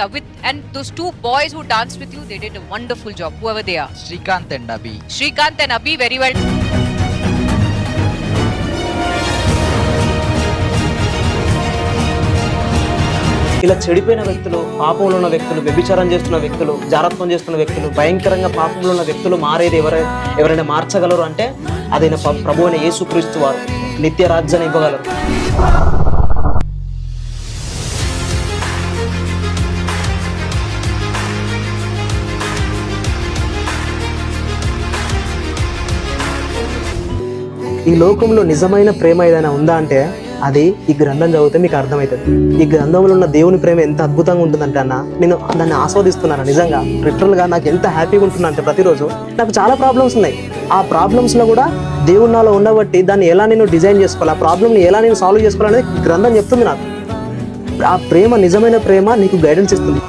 with and those two boys who danced with you, they did a wonderful job, whoever they are. Srikanth and Abhi. Srikanth and Abhi, very well. ఇలా చెడిపోయిన వ్యక్తులు, పాపంలో ఉన్న వ్యక్తులు, వ్యభిచారం చేస్తున్న వ్యక్తులు, జారత్వం చేస్తున్న వ్యక్తులు, భయంకరంగా పాపంలో ఉన్న వ్యక్తులు మారేది ఎవరైనా మార్చగలరు అంటే అదైన ప్రభు అయిన యేసుక్రీస్తు వారు నిత్య రాజ్యాన్ని ఇవ్వగలరు. ఈ లోకంలో నిజమైన ప్రేమ ఏదైనా ఉందా అంటే అది ఈ గ్రంథం చదివితే మీకు అర్థమవుతుంది. ఈ గ్రంథంలో ఉన్న దేవుని ప్రేమ ఎంత అద్భుతంగా ఉంటుందంటే అన్న, నేను దాన్ని ఆస్వాదిస్తున్నాను. నిజంగా లిటరల్గా నాకు ఎంత హ్యాపీగా ఉంటున్నా అంటే ప్రతిరోజు నాకు చాలా ప్రాబ్లమ్స్ ఉన్నాయి. ఆ ప్రాబ్లమ్స్లో కూడా దేవుడు నాలో ఉండబట్టి దాన్ని ఎలా నేను డిజైన్ చేసుకోవాలి, ఆ ప్రాబ్లమ్ని ఎలా నేను సాల్వ్ చేసుకోవాలనేది గ్రంథం చెప్తుంది నాకు. ఆ ప్రేమ, నిజమైన ప్రేమ నీకు గైడెన్స్ ఇస్తుంది.